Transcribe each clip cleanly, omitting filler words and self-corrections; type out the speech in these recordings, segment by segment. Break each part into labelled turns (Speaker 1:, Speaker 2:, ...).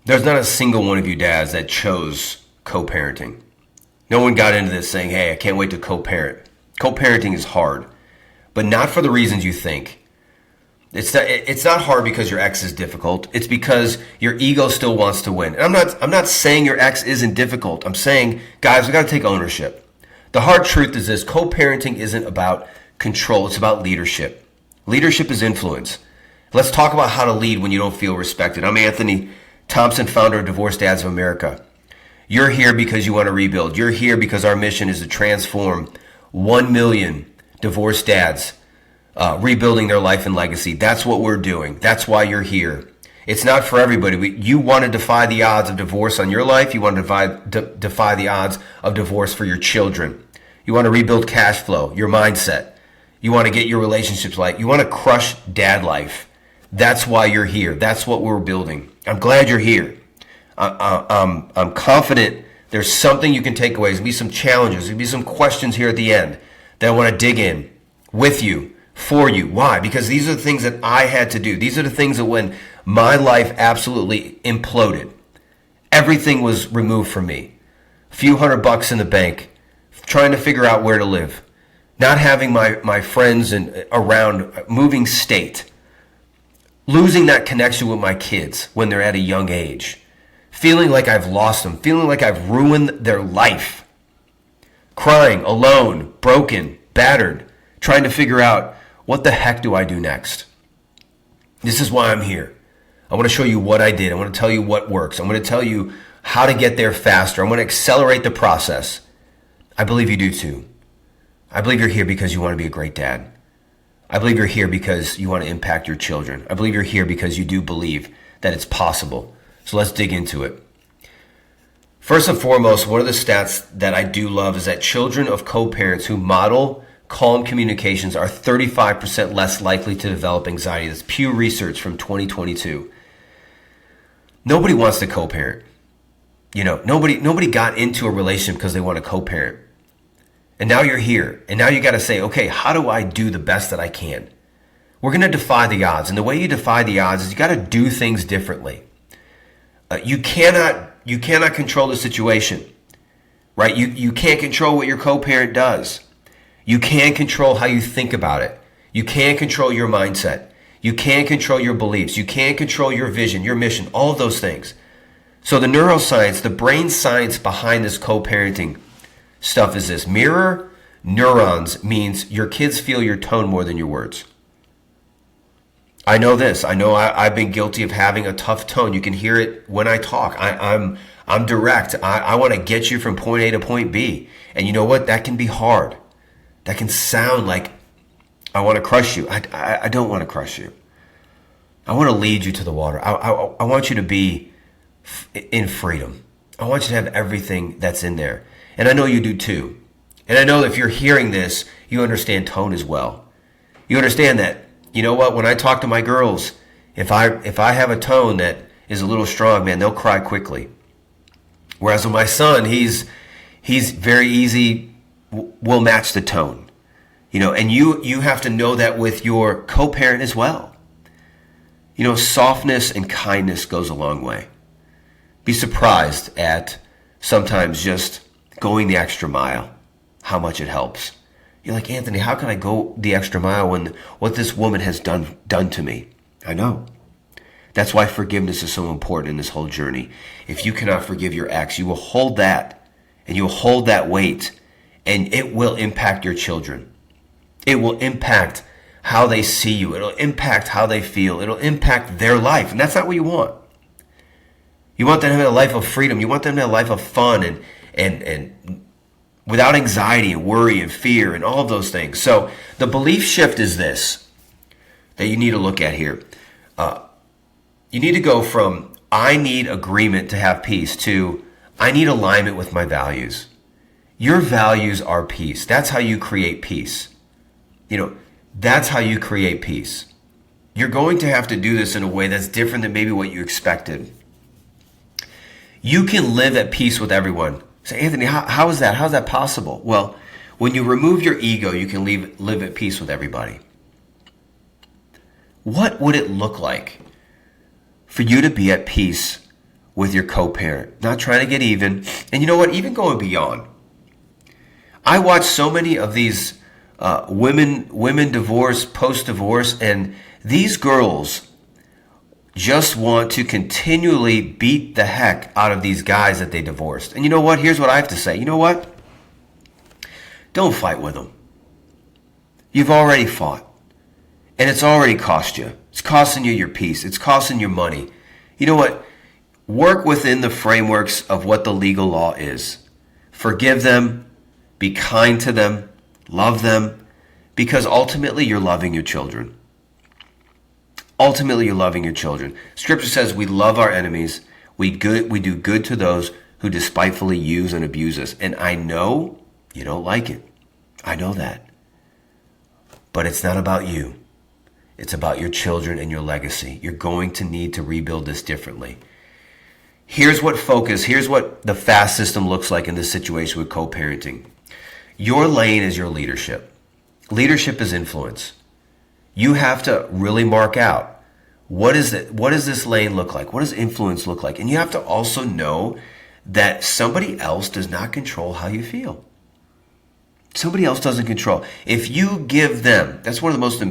Speaker 1: There's not a single one of you dads that chose co-parenting. No one got into this saying, hey, I can't wait to co-parent. Co-parenting is hard, but not for the reasons you think. It's not hard because your ex is difficult. It's because your ego still wants to win. And I'm not saying your ex isn't difficult. I'm saying, guys, we got to take ownership. The hard truth is this: co-parenting isn't about control. It's about leadership. Leadership is influence. Let's talk about how to lead when you don't feel respected. I'm Anthony Thompson, founder of Divorced Dads of America. You're here because you want to rebuild. You're here because our mission is to transform 1 million divorced dads, rebuilding their life and legacy. That's what we're doing. That's why you're here. It's not for everybody. You want to defy the odds of divorce on your life. You want to defy the odds of divorce for your children. You want to rebuild cash flow, your mindset. You want to get your relationships right. You want to crush dad life. That's why you're here. That's what we're building. I'm glad you're here. I'm confident there's something you can take away. There's going to be some challenges. There's going to be some questions here at the end that I want to dig in with you, for you. Why? Because these are the things that I had to do. These are the things that when my life absolutely imploded, everything was removed from me. A few $100 in the bank, trying to figure out where to live, not having my friends around, moving state, losing that connection with my kids when they're at a young age, feeling like I've lost them, feeling like I've ruined their life, crying, alone, broken, battered, trying to figure out what the heck do I do next. This is why I'm here. I want to show you what I did. I want to tell you what works. I'm going to tell you how to get there faster. I'm going to accelerate the process. I believe you do too. I believe you're here because you want to be a great dad. I believe you're here because you want to impact your children. I believe you're here because you do believe that it's possible. So let's dig into it. First and foremost, one of the stats that I do love is that children of co-parents who model calm communications are 35% less likely to develop anxiety. That's Pew Research from 2022. Nobody wants to co-parent. Nobody got into a relationship because they want to co-parent. And now you're here. And now you got to say, okay, how do I do the best that I can? We're going to defy the odds. And the way you defy the odds is you got to do things differently. You cannot control the situation, right? You can't control what your co-parent does. You can't control how you think about it. You can't control your mindset. You can't control your beliefs. You can't control your vision, your mission, all of those things. So the neuroscience, the brain science behind this co-parenting stuff is this: mirror neurons means your kids feel your tone more than your words. I know this. I know I've been guilty of having a tough tone. You can hear it when I talk. I'm direct. I want to get you from point A to point B. And you know what? That can be hard. That can sound like I want to crush you. I don't want to crush you. I want to lead you to the water. I want you to be in freedom. I want you to have everything that's in there. And I know you do too. And I know if you're hearing this, you understand tone as well. You understand that, you know what, when I talk to my girls, if I have a tone that is a little strong, man, they'll cry quickly. Whereas with my son, he's very easy, will match the tone. And you have to know that with your co-parent as well. Softness and kindness goes a long way. Be surprised at sometimes just going the extra mile, how much it helps. You're like, Anthony, how can I go the extra mile when what this woman has done to me? I know. That's why forgiveness is so important in this whole journey. If you cannot forgive your ex, you will hold that, and you will hold that weight, and it will impact your children. It will impact how they see you. It'll impact how they feel. It'll impact their life, and that's not what you want. You want them to have a life of freedom. You want them to have a life of fun and without anxiety and worry and fear and all of those things. So the belief shift is this that you need to look at here. You need to go from I need agreement to have peace to I need alignment with my values. Your values are peace. That's how you create peace. That's how you create peace. You're going to have to do this in a way that's different than maybe what you expected. You can live at peace with everyone. Say, Anthony, how is that? How is that possible? Well, when you remove your ego, you can live at peace with everybody. What would it look like for you to be at peace with your co-parent, not trying to get even. And you know what? Even going beyond. I watch so many of these women divorce, post-divorce, and these girls just want to continually beat the heck out of these guys that they divorced. And you know what? Here's what I have to say. You know what? Don't fight with them. You've already fought. And it's already cost you. It's costing you your peace. It's costing you money. You know what? Work within the frameworks of what the legal law is. Forgive them. Be kind to them. Love them. Because ultimately you're loving your children. Ultimately you're loving your children. Scripture says we love our enemies. We do good to those who despitefully use and abuse us. And I know you don't like it. I know that. But it's not about you. It's about your children and your legacy. You're going to need to rebuild this differently. Here's what the FAST system looks like in this situation with co-parenting. Your lane is your leadership. Leadership is influence. You have to really mark out what does this lane look like? What does influence look like? And you have to also know that somebody else does not control how you feel. Somebody else doesn't control. If you give them, that's one of the most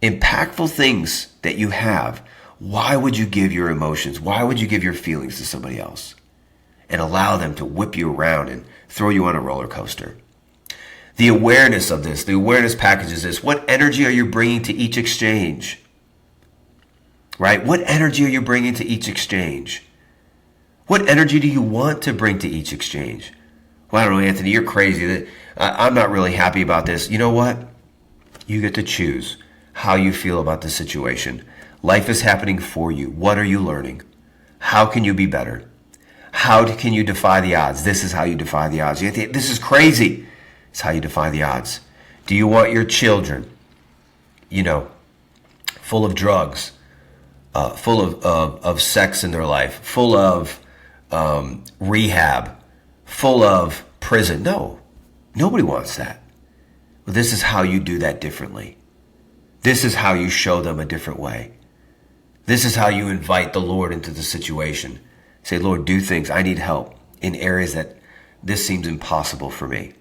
Speaker 1: impactful things that you have. Why would you give your emotions? Why would you give your feelings to somebody else and allow them to whip you around and throw you on a roller coaster? The awareness of this, the awareness package is this. What energy are you bringing to each exchange? Right? What energy are you bringing to each exchange? What energy do you want to bring to each exchange? Well, I don't know, Anthony, you're crazy. I'm not really happy about this. You know what? You get to choose how you feel about the situation. Life is happening for you. What are you learning? How can you be better? How can you defy the odds? This is how you defy the odds. This is crazy. It's how you defy the odds. Do you want your children, full of drugs, full of sex in their life, full of rehab, full of prison? No, nobody wants that. But this is how you do that differently. This is how you show them a different way. This is how you invite the Lord into the situation. Say, Lord, do things. I need help in areas that this seems impossible for me.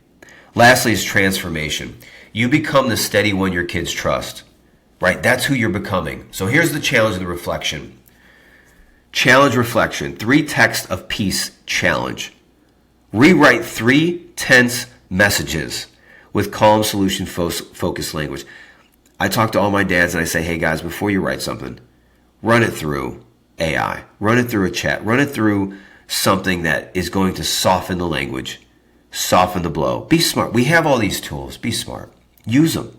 Speaker 1: Lastly is transformation. You become the steady one your kids trust, right? That's who you're becoming. So here's the challenge and the reflection. Challenge reflection. 3 texts of peace challenge. Rewrite 3 tense messages with calm, solution focused language. I talk to all my dads and I say, hey guys, before you write something, run it through AI, run it through a chat, run it through something that is going to soften the language, soften the blow. Be smart. We have all these tools. Be smart. Use them.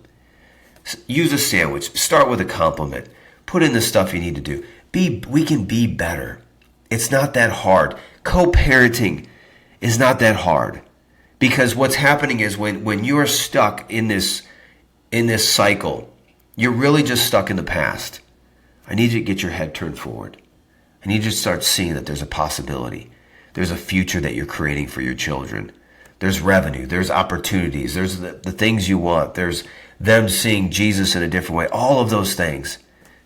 Speaker 1: Use a sandwich. Start with a compliment. Put in the stuff you need to do. We can be better. It's not that hard. Co-parenting is not that hard, because what's happening is when you're stuck in this cycle, you're really just stuck in the past. I need you to get your head turned forward. I need you to start seeing that there's a possibility. There's a future that you're creating for your children. There's revenue. There's opportunities. There's the things you want. There's them seeing Jesus in a different way. All of those things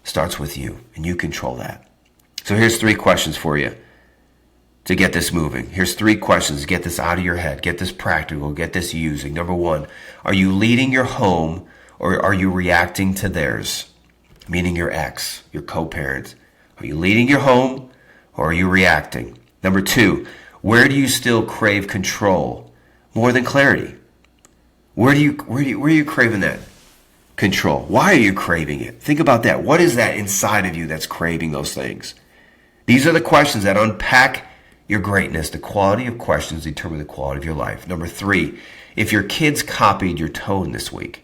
Speaker 1: starts with you, and you control that. So here's 3 questions for you to get this moving. Here's 3 questions to get this out of your head. Get this practical. Get this using. Number 1, are you leading your home or are you reacting to theirs? Meaning your ex, your co-parent. Are you leading your home or are you reacting? Number 2, where do you still crave control more than clarity? Where are you craving that control? Why are you craving it? Think about that. What is that inside of you that's craving those things? These are the questions that unpack your greatness. The quality of questions determine the quality of your life. Number 3, if your kids copied your tone this week,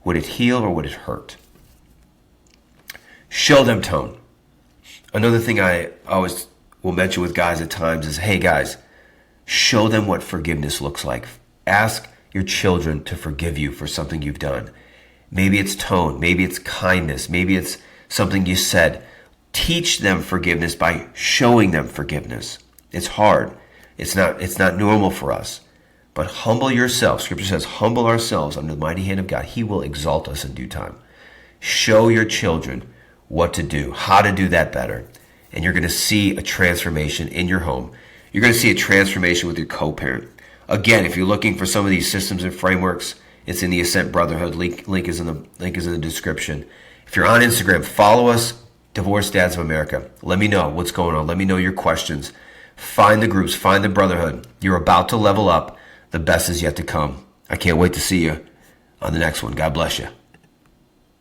Speaker 1: would it heal or would it hurt? Show them tone. Another thing I always will mention with guys at times is, hey guys, show them what forgiveness looks like. Ask your children to forgive you for something you've done. Maybe it's tone, maybe it's kindness, maybe it's something you said. Teach them forgiveness by showing them forgiveness. It's hard. It's not normal for us. But humble yourself. Scripture says, humble ourselves under the mighty hand of God. He will exalt us in due time. Show your children what to do, how to do that better. and you're going to see a transformation in your home. You're going to see a transformation with your co-parent. Again, if you're looking for some of these systems and frameworks, it's in the Ascent Brotherhood. Link is in the description. If you're on Instagram, follow us, Divorced Dads of America. Let me know what's going on. Let me know your questions. Find the groups, find the brotherhood. You're about to level up. The best is yet to come. I can't wait to see you on the next one. God bless you.